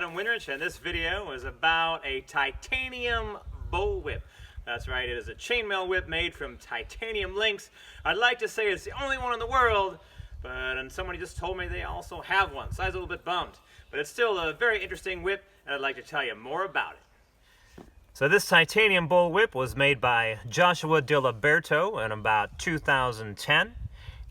Adam Winrich, and this video is about a titanium bullwhip. That's right, it is a chainmail whip made from titanium links. I'd like to say it's the only one in the world, but somebody just told me they also have one, so I was a little bit bummed. But it's still a very interesting whip, and I'd like to tell you more about it. So this titanium bullwhip was made by Joshua Diliberto in about 2010.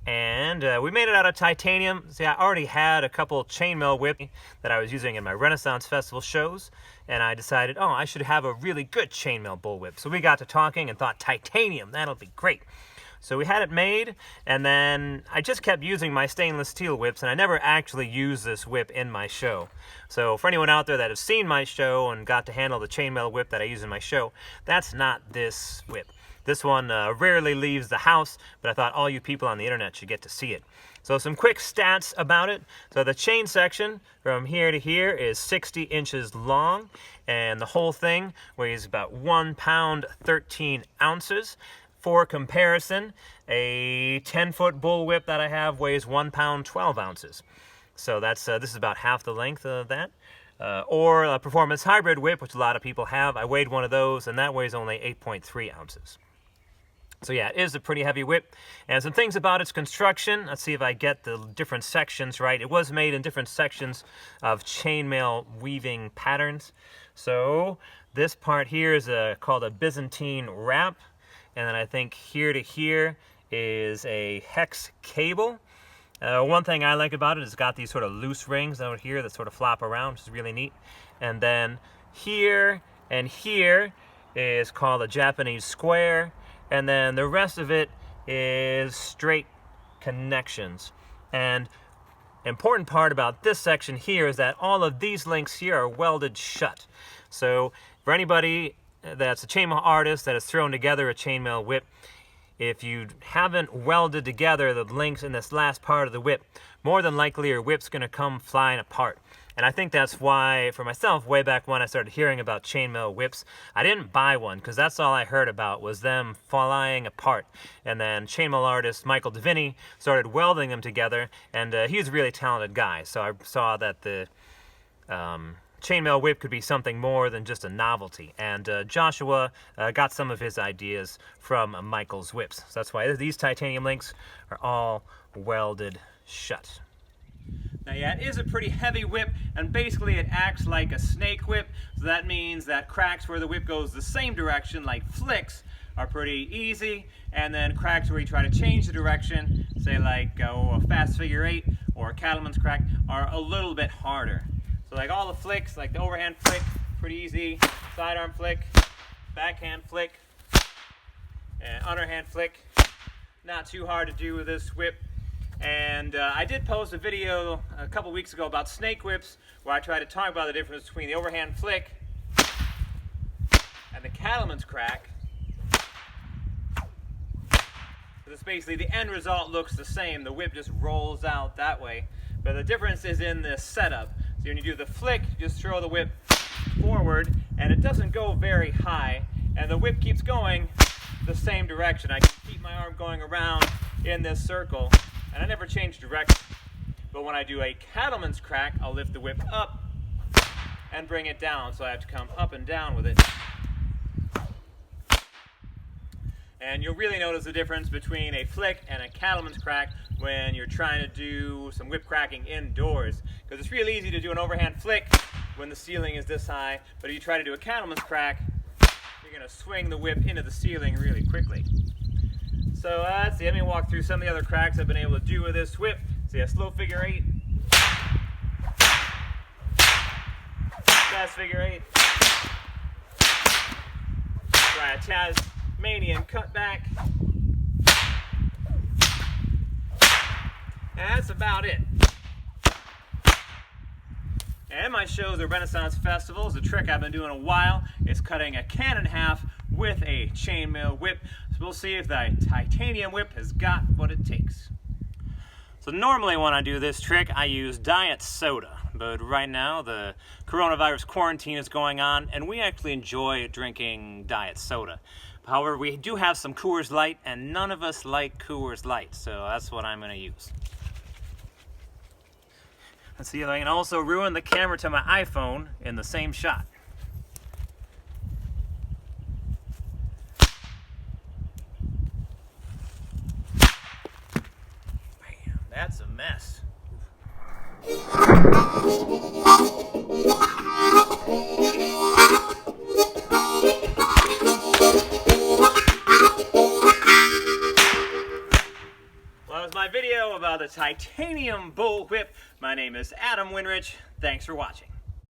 And we made it out of titanium. See, I already had a couple chainmail whip that I was using in my Renaissance Festival shows, and I decided, oh, I should have a really good chainmail bullwhip. So we got to talking and thought, titanium, that'll be great. So we had it made, and then I just kept using my stainless steel whips, and I never actually used this whip in my show. So for anyone out there that has seen my show and got to handle the chainmail whip that I use in my show, that's not this whip. This one rarely leaves the house, but I thought all you people on the internet should get to see it. So some quick stats about it. So the chain section from here to here is 60 inches long, and the whole thing weighs about 1 pound 13 ounces. For comparison, a 10-foot bullwhip that I have weighs 1 pound 12 ounces. So that's this is about half the length of that. Or a performance hybrid whip, which a lot of people have. I weighed one of those, and that weighs only 8.3 ounces. So yeah, it is a pretty heavy whip. And some things about its construction. Let's see if I get the different sections right. It was made in different sections of chainmail weaving patterns. So this part here is called a Byzantine wrap. And then I think here to here is a hex cable. One thing I like about it is it's got these sort of loose rings out here that sort of flop around, which is really neat. And then here and here is called a Japanese square. And then the rest of it is straight connections. And important part about this section here is that all of these links here are welded shut. So for anybody that's a chainmail artist that has thrown together a chainmail whip, if you haven't welded together the links in this last part of the whip, more than likely your whip's going to come flying apart. And I think that's why, for myself, way back when I started hearing about chainmail whips, I didn't buy one because that's all I heard about was them flying apart. And then chainmail artist Michael Davini started welding them together, and he's a really talented guy. So I saw that the chainmail whip could be something more than just a novelty. And Joshua got some of his ideas from Michael's whips. So that's why these titanium links are all welded shut. Now yeah, it is a pretty heavy whip, and basically it acts like a snake whip. So that means that cracks where the whip goes the same direction, like flicks, are pretty easy. And then cracks where you try to change the direction, say like a fast figure 8 or a cattleman's crack, are a little bit harder. So like all the flicks, like the overhand flick, pretty easy. Sidearm flick, backhand flick, and underhand flick, not too hard to do with this whip. And I did post a video a couple weeks ago about snake whips where I tried to talk about the difference between the overhand flick and the cattleman's crack. It's basically the end result looks the same. The whip just rolls out that way. But the difference is in the setup. So when you do the flick, you just throw the whip forward and it doesn't go very high. And the whip keeps going the same direction. I can keep my arm going around in this circle. And I never change direction. But when I do a cattleman's crack, I'll lift the whip up and bring it down. So I have to come up and down with it. And you'll really notice the difference between a flick and a cattleman's crack when you're trying to do some whip cracking indoors. Because it's really easy to do an overhand flick when the ceiling is this high. But if you try to do a cattleman's crack, you're going to swing the whip into the ceiling really quickly. So let's see, let me walk through some of the other cracks I've been able to do with this whip. See, a slow figure 8, fast figure 8, try a Tasmanian cutback, and that's about it. And my shows at Renaissance Festivals, the trick I've been doing a while is cutting a can in half with a chainmail whip. So we'll see if the titanium whip has got what it takes. So normally when I do this trick, I use diet soda. But right now, the coronavirus quarantine is going on, and we actually enjoy drinking diet soda. However, we do have some Coors Light, and none of us like Coors Light, so that's what I'm going to use. Let's see if I can also ruin the camera to my iPhone in the same shot. Bam, that's a mess. Well, that was my video about the titanium bullwhip. My name is Adam Winrich. Thanks for watching.